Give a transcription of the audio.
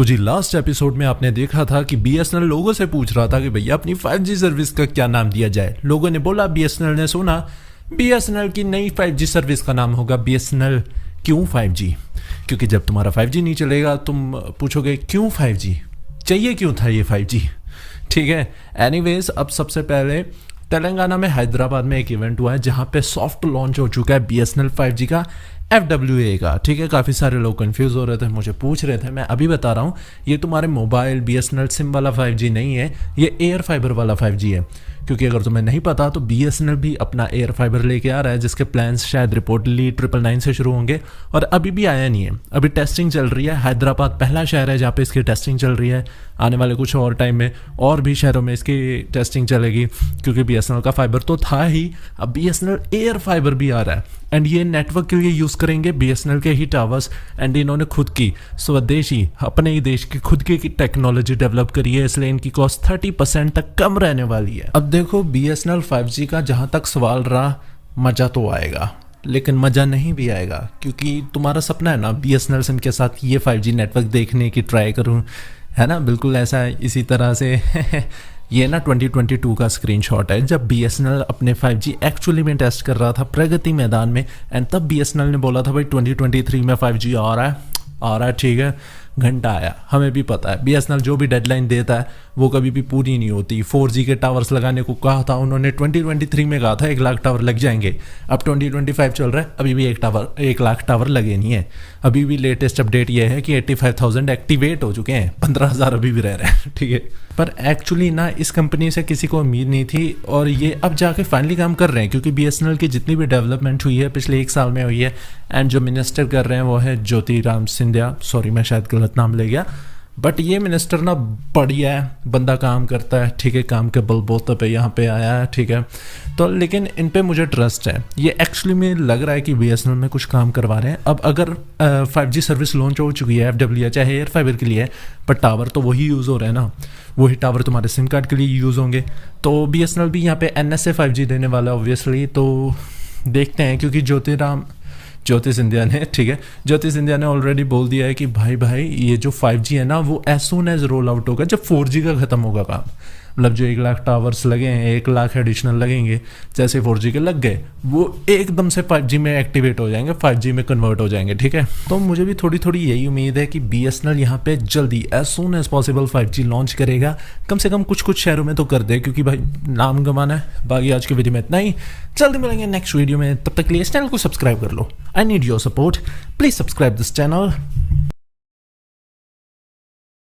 तो जी last episode में आपने देखा था कि BSNL लोगों से पूछ रहा था कि भैया अपनी 5G सर्विस का क्या नाम दिया जाए। लोगों ने बोला, BSNL ने सुना, BSNL की नई 5G सर्विस का नाम होगा BSNL क्यों 5G। क्योंकि जब तुम्हारा 5G नहीं चलेगा तुम पूछोगे क्यों 5G, चाहिए क्यों था ये 5G। ठीक है, एनीवेज अब सबसे पहले तेलंगाना में हैदराबाद में एक इवेंट हुआ है जहाँ पे सॉफ्ट लॉन्च हो चुका है BSNL 5G का FWA का। ठीक है, काफ़ी सारे लोग कंफ्यूज हो रहे थे, मुझे पूछ रहे थे, मैं अभी बता रहा हूँ, ये तुम्हारे मोबाइल BSNL सिम वाला 5G नहीं है, ये एयर फाइबर वाला 5G है। क्योंकि अगर तुम्हें नहीं पता तो BSNL भी अपना एयर फाइबर लेके आ रहा है जिसके प्लान्स शायद रिपोर्टली 999 से शुरू होंगे और अभी भी आया नहीं है, अभी टेस्टिंग चल रही है। हैदराबाद पहला शहर है जहाँ पे इसकी टेस्टिंग चल रही है। आने वाले कुछ और टाइम में और भी शहरों में इसकी टेस्टिंग चलेगी क्योंकि BSNL का फाइबर तो था ही, अब BSNL एयर फाइबर भी आ रहा है एंड ये नेटवर्क के लिए यूज़ करेंगे BSNL के ही टावर्स। एंड इन्होंने खुद की स्वदेशी अपने ही देश की खुद की टेक्नोलॉजी डेवलप करी है, इसलिए इनकी कॉस्ट 30% तक कम रहने वाली है। अब देखो BSNL 5G का जहाँ तक सवाल रहा, मज़ा तो आएगा लेकिन मज़ा नहीं भी आएगा क्योंकि तुम्हारा सपना है ना BSNL सिम के साथ ये 5G नेटवर्क देखने की ट्राई करूँ, है ना, बिल्कुल ऐसा है। इसी तरह से ये ना 2022 का स्क्रीनशॉट है जब BSNL अपने 5G एक्चुअली में टेस्ट कर रहा था प्रगति मैदान में एंड तब BSNL ने बोला था भाई 2023 में 5G आ रहा है। ठीक है, घंटा आया, हमें भी पता है BSNL जो भी डेडलाइन देता है वो कभी भी पूरी नहीं होती। 4G के टावर्स लगाने को कहा था उन्होंने, 2023 में कहा था 1 लाख टावर लग जाएंगे, अब 2025 चल रहा है, अभी भी 1 लाख टावर लगे नहीं है। अभी भी लेटेस्ट अपडेट ये है कि 85,000 एक्टिवेट हो चुके हैं, 15,000 अभी भी रह रहे हैं। ठीक है, पर एक्चुअली ना इस कंपनी से किसी को उम्मीद नहीं थी और ये अब जाके फाइनली काम कर रहे हैं क्योंकि BSNL की जितनी भी डेवलपमेंट हुई है पिछले 1 साल में हुई है। एंड जो मिनिस्टर कर रहे हैं वो है ज्योतिराम सिंधिया, सॉरी मैं शायद गलत नाम ले गया, बट ये मिनिस्टर ना बढ़िया है, बंदा काम करता है। ठीक है, काम के बलबूते पे यहाँ पे आया है। ठीक है, तो लेकिन इन पे मुझे ट्रस्ट है, ये एक्चुअली में लग रहा है कि BSNL में कुछ काम करवा रहे हैं। अब अगर 5G सर्विस लॉन्च हो चुकी है FWA चाहे एयर फाइबर के लिए, पर टावर तो वही यूज़ हो रहे हैं ना, वही टावर तुम्हारे सिम कार्ड के लिए यूज़ होंगे। तो BSNL भी यहाँ पे NSA 5G देने वाला है ऑब्वियसली। तो देखते हैं क्योंकि ज्योति सिंधिया ने, ठीक है, ज्योति सिंधिया ने ऑलरेडी बोल दिया है कि भाई ये जो 5G है ना वो as soon as roll out होगा जब 4G का ख़त्म होगा काम। मतलब जो 1 लाख टावर्स लगे हैं, 1 लाख एडिशनल लगेंगे, जैसे 4G के लग गए वो एकदम से 5G में एक्टिवेट हो जाएंगे, 5G में कन्वर्ट हो जाएंगे। ठीक है, तो मुझे भी थोड़ी यही उम्मीद है कि BSNL यहाँ पे जल्दी as soon as possible 5G launch करेगा, कम से कम कुछ शहरों में तो कर दे क्योंकि भाई नाम गंवाना है। बाकी आज की वीडियो में इतना ही, जल्दी मिलेंगे नेक्स्ट वीडियो में, तब तक के लिए इस चैनल को सब्सक्राइब कर लो। I need your support, please subscribe this channel.